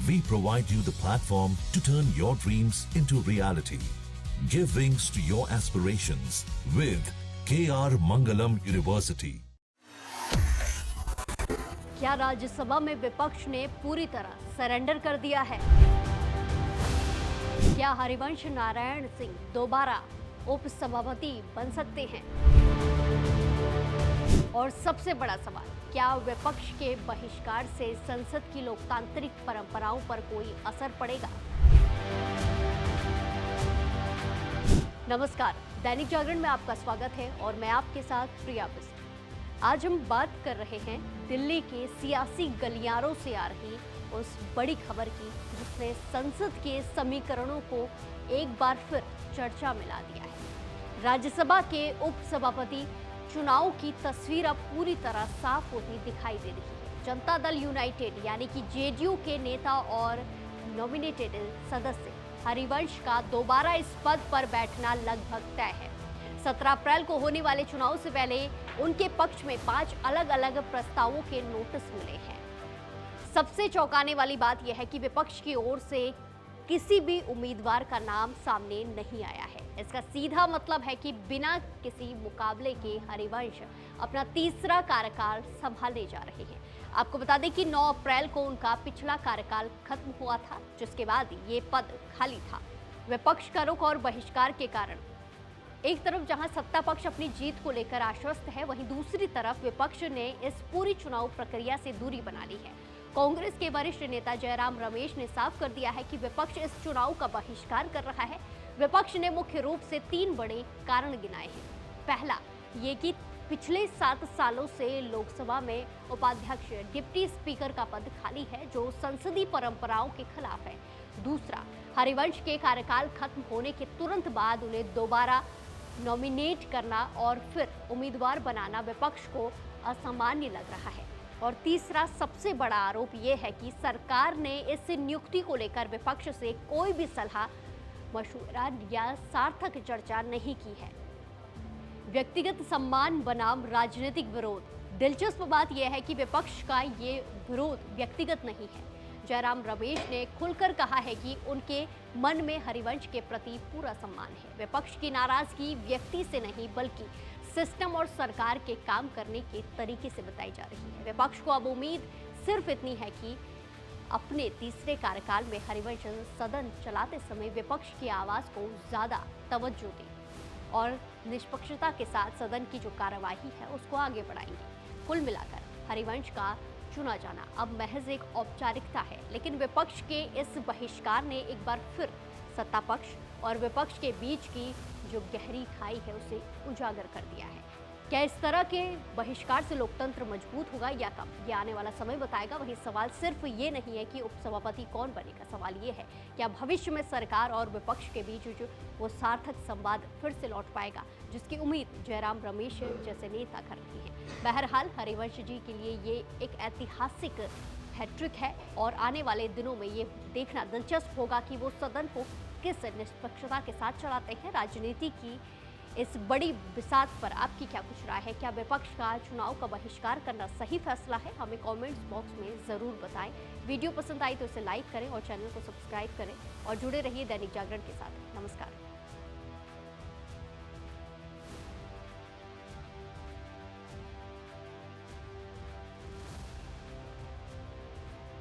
We provide you the platform to turn your dreams into reality. Give wings to your aspirations with KR Mangalam University. क्या राज्यसभा में विपक्ष ने पूरी तरह surrender कर दिया है? क्या हरिवंश नारायण सिंह दोबारा उपसभापति बन सकते हैं? और सबसे बड़ा सवाल, क्या विपक्ष के बहिष्कार से संसद की लोकतांत्रिक परंपराओं पर कोई असर पड़ेगा? नमस्कार, दैनिक जागरण में आपका स्वागत है और मैं आपके साथ प्रिया बिस्ट। आज हम बात कर रहे हैं दिल्ली के सियासी गलियारों से आ रही उस बड़ी खबर की जिसने संसद के समीकरणों को एक बार फिर चर्चा में ला दिया है। राज्यसभा के उपसभापति चुनाव की तस्वीर अब पूरी तरह साफ होती दिखाई दे रही है। जनता दल यूनाइटेड यानी कि जेडीयू के नेता और नॉमिनेटेड सदस्य हरिवंश का दोबारा इस पद पर बैठना लगभग तय है। 17 अप्रैल को होने वाले चुनाव से पहले उनके पक्ष में 5 अलग अलग प्रस्तावों के नोटिस मिले हैं। सबसे चौंकाने वाली बात यह है कि विपक्ष की ओर से किसी भी उम्मीदवार का नाम सामने नहीं आया है। इसका सीधा मतलब है कि बिना किसी मुकाबले के हरिवंश अपना तीसरा कार्यकाल संभालने जा रहे हैं। आपको बता दें कि 9 अप्रैल को उनका पिछला कार्यकाल खत्म हुआ था, जिसके बाद ये पद खाली था। विपक्ष का रुख और बहिष्कार के कारण एक तरफ जहां सत्ता पक्ष अपनी जीत को लेकर आश्वस्त है, वहीं दूसरी तरफ विपक्ष ने इस पूरी चुनाव प्रक्रिया से दूरी बना ली है। कांग्रेस के वरिष्ठ नेता जयराम रमेश ने साफ कर दिया है कि विपक्ष इस चुनाव का बहिष्कार कर रहा है। विपक्ष ने मुख्य रूप से 3 बड़े कारण गिनाए हैं। पहला ये कि पिछले 7 सालों से लोकसभा में उपाध्यक्ष डिप्टी स्पीकर का पद खाली है, जो संसदीय परंपराओं के खिलाफ है। दूसरा, हरिवंश के कार्यकाल खत्म होने के तुरंत बाद उन्हें दोबारा नॉमिनेट करना और फिर उम्मीदवार बनाना विपक्ष को असामान्य लग रहा है। और तीसरा सबसे बड़ा आरोप यह है कि सरकार ने इस नियुक्ति को लेकर विपक्ष से कोई भी सलाह मशवरा या सार्थक चर्चा नहीं की है। व्यक्तिगत सम्मान बनाम राजनीतिक विरोध। दिलचस्प बात यह है कि विपक्ष का ये विरोध व्यक्तिगत नहीं है। जयराम रमेश ने खुलकर कहा है कि उनके मन में हरिवंश के प्रति पूरा सम्मान है। विपक्ष की नाराजगी व्यक्ति से नहीं बल्कि सिस्टम और सरकार के काम करने के तरीके से बताई जा रही है। विपक्ष को अब उम्मीद सिर्फ इतनी है कि अपने तीसरे कार्यकाल में हरिवंश सदन चलाते समय विपक्ष की आवाज को ज्यादा तवज्जो दें और निष्पक्षता के साथ सदन की जो कार्यवाही है उसको आगे बढ़ाएंगे। कुल मिलाकर हरिवंश का चुना जाना अब महज एक औपचारिकता है, लेकिन विपक्ष के इस बहिष्कार ने एक बार फिर सत्ता पक्ष और विपक्ष के बीच की जो गहरी खाई है उसे उजागर कर दिया है। क्या इस तरह के बहिष्कार से लोकतंत्र मजबूत होगा या कम, ये आने वाला समय बताएगा। वहीं सवाल सिर्फ ये नहीं है कि उपसभापति कौन बनेगा, सवाल ये है क्या भविष्य में सरकार और विपक्ष के बीच जो वो सार्थक संवाद फिर से लौट पाएगा, जिसकी उम्मीद जयराम रमेश जैसे नेता कर रही है। बहरहाल हरिवंश जी के लिए ये एक ऐतिहासिक हैट्रिक है और आने वाले दिनों में ये देखना दिलचस्प होगा कि वो सदन को किस निष्पक्षता के साथ चलाते हैं। राजनीति की इस बड़ी बिसात पर आपकी क्या कुछ राय है? क्या विपक्ष का चुनाव का बहिष्कार करना सही फैसला है? हमें कमेंट्स बॉक्स में ज़रूर बताएं। वीडियो पसंद आई तो इसे लाइक करें और चैनल को सब्सक्राइब करें और जुड़े रहिए दैनिक जागरण के साथ। नमस्कार।